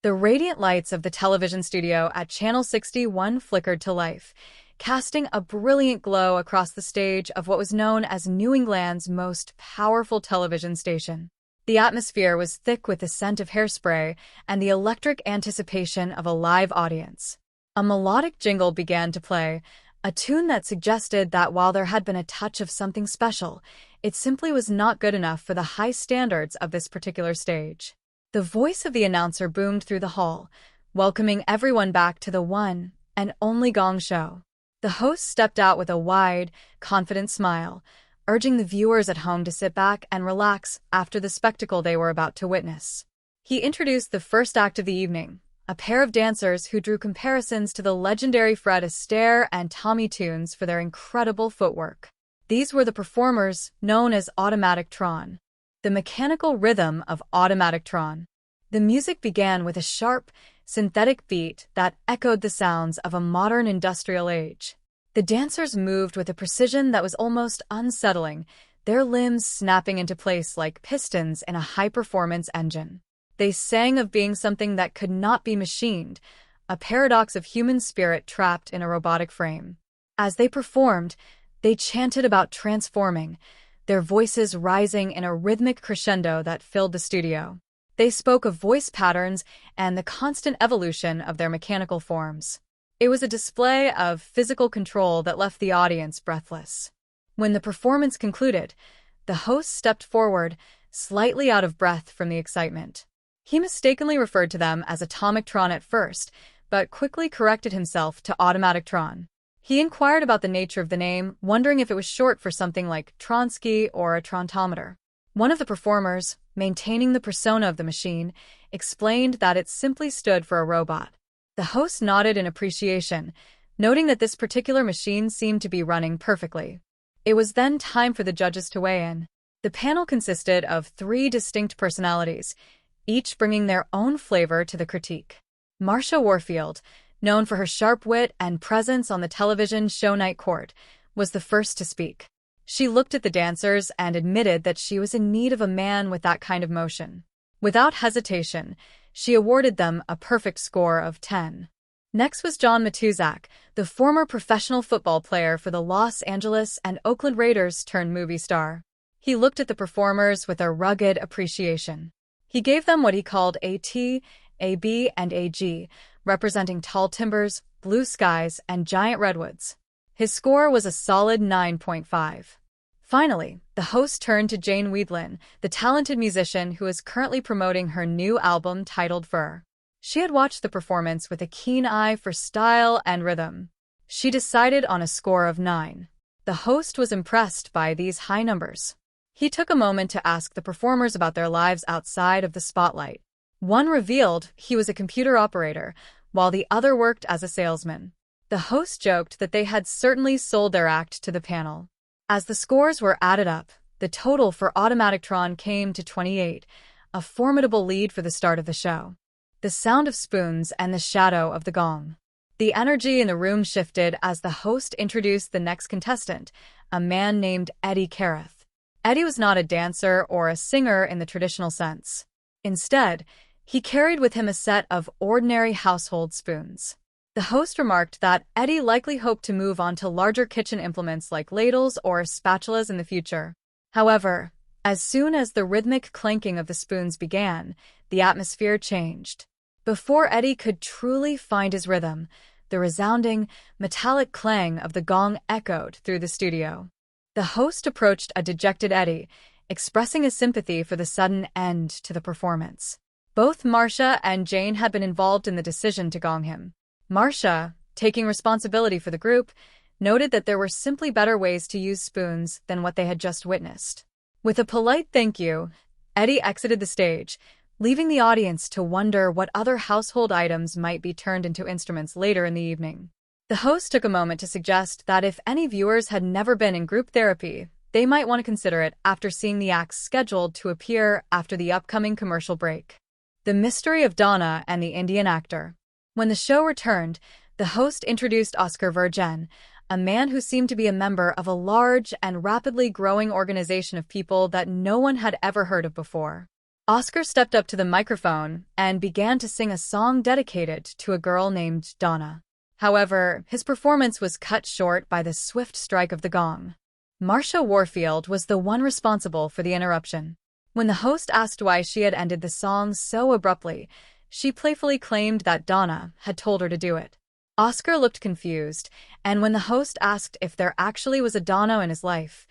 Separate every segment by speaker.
Speaker 1: The radiant lights of the television studio at Channel 61 flickered to life, casting a brilliant glow across the stage of what was known as New England's most powerful television station. The atmosphere was thick with the scent of hairspray and the electric anticipation of a live audience. A melodic jingle began to play, a tune that suggested that while there had been a touch of something special, it simply was not good enough for the high standards of this particular stage. The voice of the announcer boomed through the hall, welcoming everyone back to the one and only Gong show. The host stepped out with a wide, confident smile, urging the viewers at home to sit back and relax after the spectacle they were about to witness. He introduced the first act of the evening, a pair of dancers who drew comparisons to the legendary Fred Astaire and Tommy Tunes for their incredible footwork. These were the performers known as Automatic Tron. The mechanical rhythm of Automatic Tron. The music began with a sharp, synthetic beat that echoed the sounds of a modern industrial age. The dancers moved with a precision that was almost unsettling, their limbs snapping into place like pistons in a high-performance engine. They sang of being something that could not be machined, a paradox of human spirit trapped in a robotic frame. As they performed, they chanted about transforming, their voices rising in a rhythmic crescendo that filled the studio. They spoke of voice patterns and the constant evolution of their mechanical forms. It was a display of physical control that left the audience breathless. When the performance concluded, the host stepped forward, slightly out of breath from the excitement. He mistakenly referred to them as Atomic Tron at first, but quickly corrected himself to Automatic Tron. He inquired about the nature of the name, wondering if it was short for something like Tronsky or a Trontometer. One of the performers, maintaining the persona of the machine, explained that it simply stood for a robot. The host nodded in appreciation, noting that this particular machine seemed to be running perfectly. It was then time for the judges to weigh in. The panel consisted of 3 distinct personalities, each bringing their own flavor to the critique. Marcia Warfield, known for her sharp wit and presence on the television show Night Court, was the first to speak. She looked at the dancers and admitted that she was in need of a man with that kind of motion. Without hesitation, she awarded them a perfect score of 10. Next was John Matuzak, the former professional football player for the Los Angeles and Oakland Raiders turned movie star. He looked at the performers with a rugged appreciation. He gave them what he called a T, a B, and a G, representing tall timbers, blue skies, and giant redwoods. His score was a solid 9.5. Finally, the host turned to Jane Weedlin, the talented musician who is currently promoting her new album titled Fur. She had watched the performance with a keen eye for style and rhythm. She decided on a score of 9. The host was impressed by these high numbers. He took a moment to ask the performers about their lives outside of the spotlight. One revealed he was a computer operator, while the other worked as a salesman. The host joked that they had certainly sold their act to the panel. As the scores were added up, the total for Automatic Tron came to 28, a formidable lead for the start of the show. The sound of spoons and the shadow of the gong. The energy in the room shifted as the host introduced the next contestant, a man named Eddie Carruth. Eddie was not a dancer or a singer in the traditional sense. Instead, he carried with him a set of ordinary household spoons. The host remarked that Eddie likely hoped to move on to larger kitchen implements like ladles or spatulas in the future. However, as soon as the rhythmic clanking of the spoons began, the atmosphere changed. Before Eddie could truly find his rhythm, the resounding, metallic clang of the gong echoed through the studio. The host approached a dejected Eddie, expressing his sympathy for the sudden end to the performance. Both Marcia and Jane had been involved in the decision to gong him. Marcia, taking responsibility for the group, noted that there were simply better ways to use spoons than what they had just witnessed. With a polite thank you, Eddie exited the stage, leaving the audience to wonder what other household items might be turned into instruments later in the evening. The host took a moment to suggest that if any viewers had never been in group therapy, they might want to consider it after seeing the acts scheduled to appear after the upcoming commercial break. The Mystery of Donna and the Indian Actor. When the show returned, the host introduced Oscar Virgen, a man who seemed to be a member of a large and rapidly growing organization of people that no one had ever heard of before. Oscar stepped up to the microphone and began to sing a song dedicated to a girl named Donna. However, his performance was cut short by the swift strike of the gong. Marsha Warfield was the one responsible for the interruption. When the host asked why she had ended the song so abruptly, she playfully claimed that Donna had told her to do it. Oscar looked confused, and when the host asked if there actually was a Donna in his life,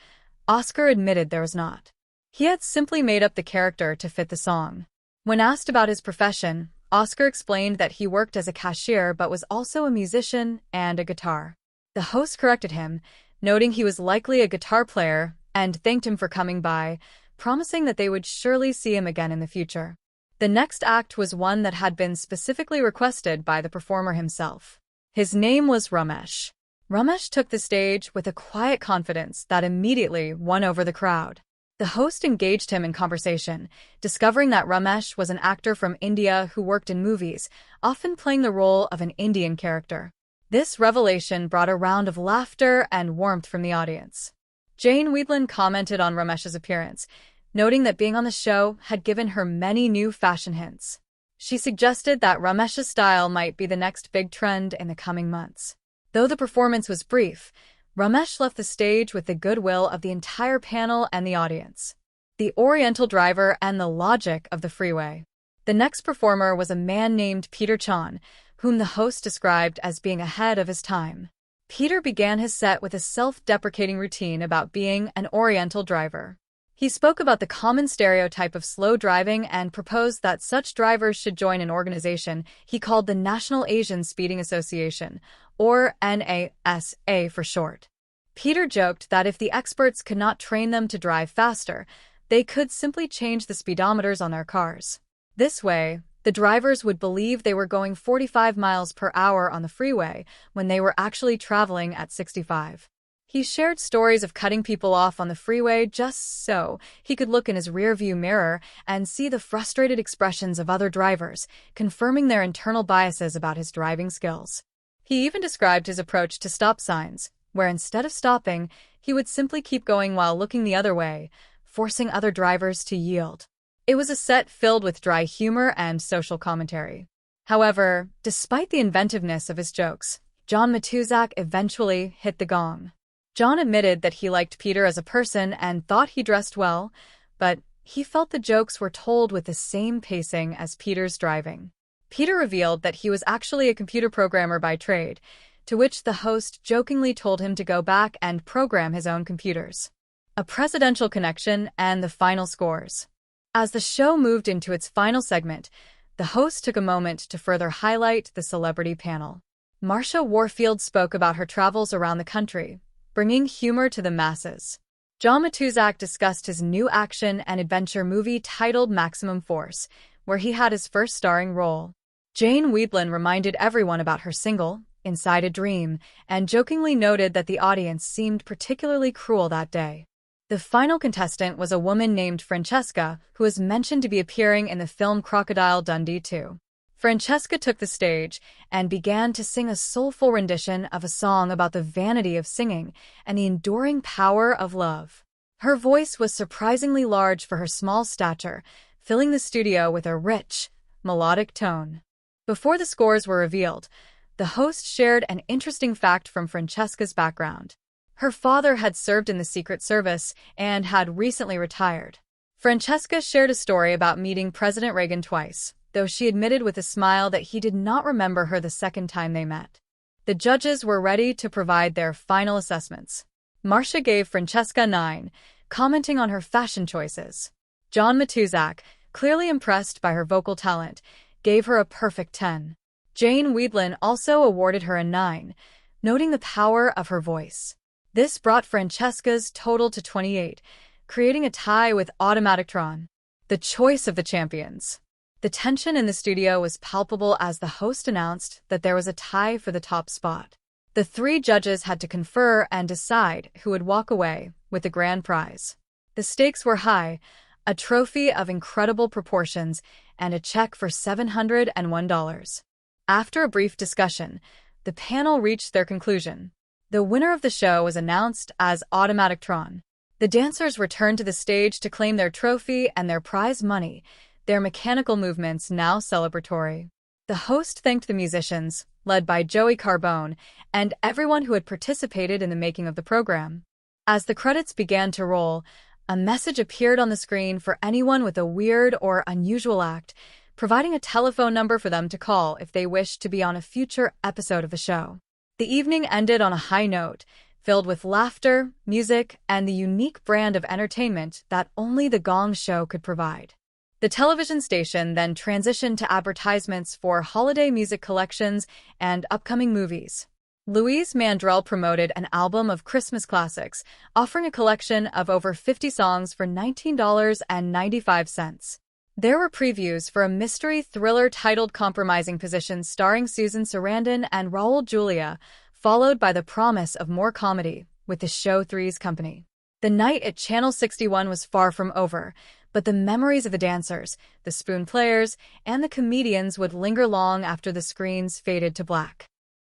Speaker 1: Oscar admitted there was not. He had simply made up the character to fit the song. When asked about his profession, Oscar explained that he worked as a cashier but was also a musician and a guitar. The host corrected him, noting he was likely a guitar player, and thanked him for coming by, promising that they would surely see him again in the future. The next act was one that had been specifically requested by the performer himself. His name was Ramesh. Ramesh took the stage with a quiet confidence that immediately won over the crowd. The host engaged him in conversation, discovering that Ramesh was an actor from India who worked in movies, often playing the role of an Indian character. This revelation brought a round of laughter and warmth from the audience. Jane Weedland commented on Ramesh's appearance, noting that being on the show had given her many new fashion hints. She suggested that Ramesh's style might be the next big trend in the coming months. Though the performance was brief, Ramesh left the stage with the goodwill of the entire panel and the audience. The Oriental driver and the logic of the freeway. The next performer was a man named Peter Chan, whom the host described as being ahead of his time. Peter began his set with a self-deprecating routine about being an Oriental driver. He spoke about the common stereotype of slow driving and proposed that such drivers should join an organization he called the National Asian Speeding Association, or NASA for short. Peter joked that if the experts could not train them to drive faster, they could simply change the speedometers on their cars. This way, the drivers would believe they were going 45 miles per hour on the freeway when they were actually traveling at 65. He shared stories of cutting people off on the freeway just so he could look in his rearview mirror and see the frustrated expressions of other drivers, confirming their internal biases about his driving skills. He even described his approach to stop signs, where instead of stopping, he would simply keep going while looking the other way, forcing other drivers to yield. It was a set filled with dry humor and social commentary. However, despite the inventiveness of his jokes, John Matuzak eventually hit the gong. John admitted that he liked Peter as a person and thought he dressed well, but he felt the jokes were told with the same pacing as Peter's driving. Peter revealed that he was actually a computer programmer by trade, to which the host jokingly told him to go back and program his own computers. A presidential connection and the final scores. As the show moved into its final segment, the host took a moment to further highlight the celebrity panel. Marsha Warfield spoke about her travels around the country, bringing humor to the masses. John Matuzak discussed his new action and adventure movie titled Maximum Force, where he had his first starring role. Jane Weedland reminded everyone about her single, Inside a Dream, and jokingly noted that the audience seemed particularly cruel that day. The final contestant was a woman named Francesca, who was mentioned to be appearing in the film Crocodile Dundee 2. Francesca took the stage and began to sing a soulful rendition of a song about the vanity of singing and the enduring power of love. Her voice was surprisingly large for her small stature, filling the studio with a rich, melodic tone. Before the scores were revealed, the host shared an interesting fact from Francesca's background. Her father had served in the Secret Service and had recently retired. Francesca shared a story about meeting President Reagan twice, though she admitted with a smile that he did not remember her the second time they met. The judges were ready to provide their final assessments. Marsha gave Francesca 9, commenting on her fashion choices. John Matuzak, clearly impressed by her vocal talent, gave her a perfect 10. Jane Weedland also awarded her a 9, noting the power of her voice. This brought Francesca's total to 28, creating a tie with Automatictron. The choice of the champions. The tension in the studio was palpable as the host announced that there was a tie for the top spot. The three judges had to confer and decide who would walk away with the grand prize. The stakes were high, a trophy of incredible proportions and a check for $701. After a brief discussion, the panel reached their conclusion. The winner of the show was announced as Automatictron. The dancers returned to the stage to claim their trophy and their prize money, their mechanical movements now celebratory. The host thanked the musicians, led by Joey Carbone, and everyone who had participated in the making of the program. As the credits began to roll, a message appeared on the screen for anyone with a weird or unusual act, providing a telephone number for them to call if they wished to be on a future episode of the show. The evening ended on a high note, filled with laughter, music, and the unique brand of entertainment that only the Gong show could provide. The television station then transitioned to advertisements for holiday music collections and upcoming movies. Louise Mandrell promoted an album of Christmas classics, offering a collection of over 50 songs for $19.95. There were previews for a mystery thriller titled Compromising Positions starring Susan Sarandon and Raul Julia, followed by the promise of more comedy with the show Three's Company. The night at Channel 61 was far from over, but the memories of the dancers, the spoon players, and the comedians would linger long after the screens faded to black.